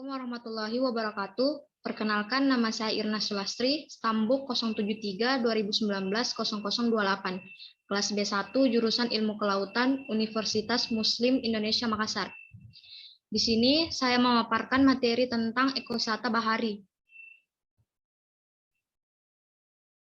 Assalamualaikum warahmatullahi wabarakatuh. Perkenalkan, nama saya Irna Sulastri, Stambuk 073 2019 0028, kelas B1 jurusan Ilmu Kelautan, Universitas Muslim Indonesia Makassar. Di sini saya memaparkan materi tentang ekowisata bahari.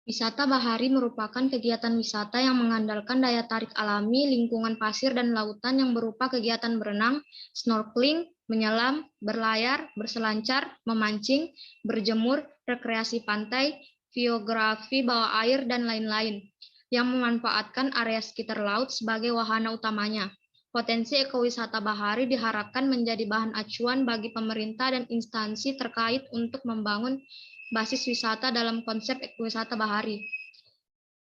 Wisata bahari merupakan kegiatan wisata yang mengandalkan daya tarik alami, lingkungan pasir dan lautan yang berupa kegiatan berenang, snorkeling, menyelam, berlayar, berselancar, memancing, berjemur, rekreasi pantai, videografi bawah air, dan lain-lain, yang memanfaatkan area sekitar laut sebagai wahana utamanya. Potensi ekowisata bahari diharapkan menjadi bahan acuan bagi pemerintah dan instansi terkait untuk membangun basis wisata dalam konsep ekowisata bahari.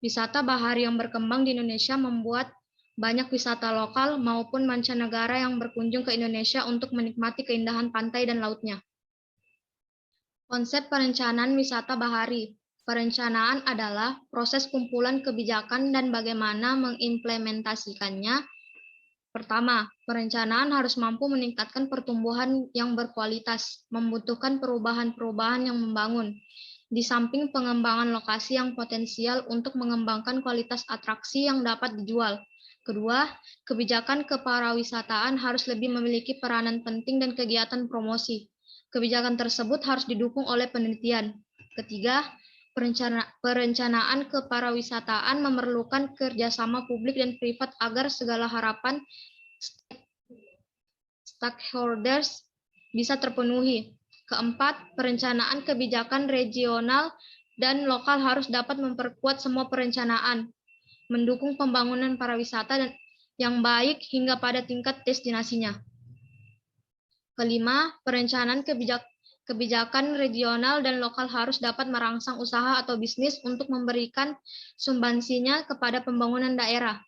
Wisata bahari yang berkembang di Indonesia membuat banyak wisata lokal maupun mancanegara yang berkunjung ke Indonesia untuk menikmati keindahan pantai dan lautnya. Konsep perencanaan wisata bahari. Perencanaan adalah proses kumpulan kebijakan dan bagaimana mengimplementasikannya. Pertama, perencanaan harus mampu meningkatkan pertumbuhan yang berkualitas, membutuhkan perubahan-perubahan yang membangun. Di samping pengembangan lokasi yang potensial untuk mengembangkan kualitas atraksi yang dapat dijual. Kedua, kebijakan keparawisataan harus lebih memiliki peranan penting dan kegiatan promosi. Kebijakan tersebut harus didukung oleh penelitian. Ketiga, perencanaan keparawisataan memerlukan kerjasama publik dan privat agar segala harapan stakeholders bisa terpenuhi. Keempat, perencanaan kebijakan regional dan lokal harus dapat memperkuat semua perencanaan, mendukung pembangunan pariwisata yang baik hingga pada tingkat destinasinya. Kelima, perencanaan kebijakan regional dan lokal harus dapat merangsang usaha atau bisnis untuk memberikan sumbansinya kepada pembangunan daerah.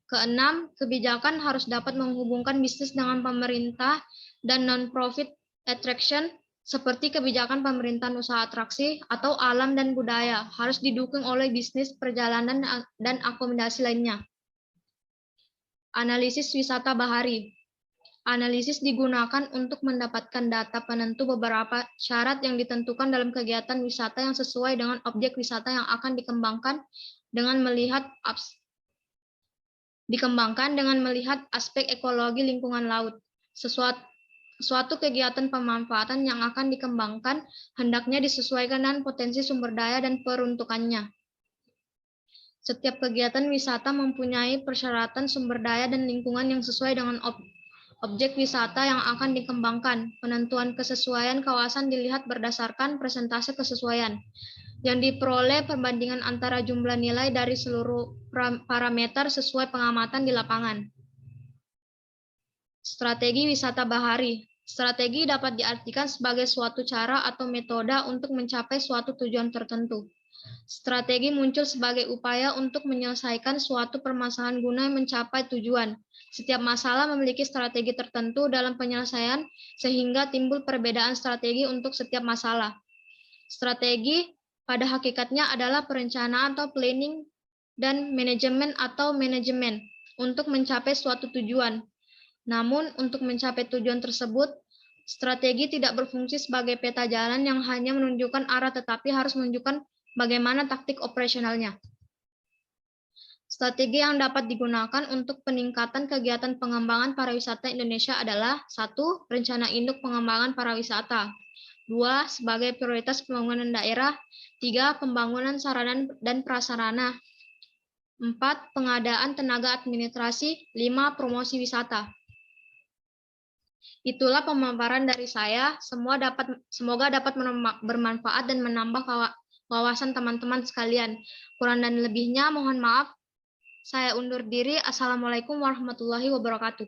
Keenam, kebijakan harus dapat menghubungkan bisnis dengan pemerintah dan non-profit attraction, seperti kebijakan pemerintahan usaha atraksi atau alam dan budaya, harus didukung oleh bisnis perjalanan dan akomodasi lainnya. Analisis wisata bahari. Analisis digunakan untuk mendapatkan data penentu beberapa syarat yang ditentukan dalam kegiatan wisata yang sesuai dengan objek wisata yang akan dikembangkan dengan melihat aspek ekologi lingkungan laut. Suatu kegiatan pemanfaatan yang akan dikembangkan hendaknya disesuaikan dengan potensi sumber daya dan peruntukannya. Setiap kegiatan wisata mempunyai persyaratan sumber daya dan lingkungan yang sesuai dengan objek wisata yang akan dikembangkan. Penentuan kesesuaian kawasan dilihat berdasarkan persentase kesesuaian yang diperoleh perbandingan antara jumlah nilai dari seluruh parameter sesuai pengamatan di lapangan. Strategi wisata bahari. Strategi dapat diartikan sebagai suatu cara atau metode untuk mencapai suatu tujuan tertentu. Strategi muncul sebagai upaya untuk menyelesaikan suatu permasalahan guna mencapai tujuan. Setiap masalah memiliki strategi tertentu dalam penyelesaian, sehingga timbul perbedaan strategi untuk setiap masalah. Strategi pada hakikatnya adalah perencanaan atau planning dan manajemen atau manajemen untuk mencapai suatu tujuan. Namun, untuk mencapai tujuan tersebut, strategi tidak berfungsi sebagai peta jalan yang hanya menunjukkan arah, tetapi harus menunjukkan bagaimana taktik operasionalnya. Strategi yang dapat digunakan untuk peningkatan kegiatan pengembangan pariwisata Indonesia adalah 1. Rencana induk pengembangan pariwisata. 2. Sebagai prioritas pembangunan daerah. 3. Pembangunan sarana dan prasarana. 4. Pengadaan tenaga administrasi. 5. Promosi wisata. Itulah pemaparan dari saya. Semoga dapat bermanfaat dan menambah wawasan teman-teman sekalian. Kurang dan lebihnya mohon maaf. Saya undur diri. Assalamualaikum warahmatullahi wabarakatuh.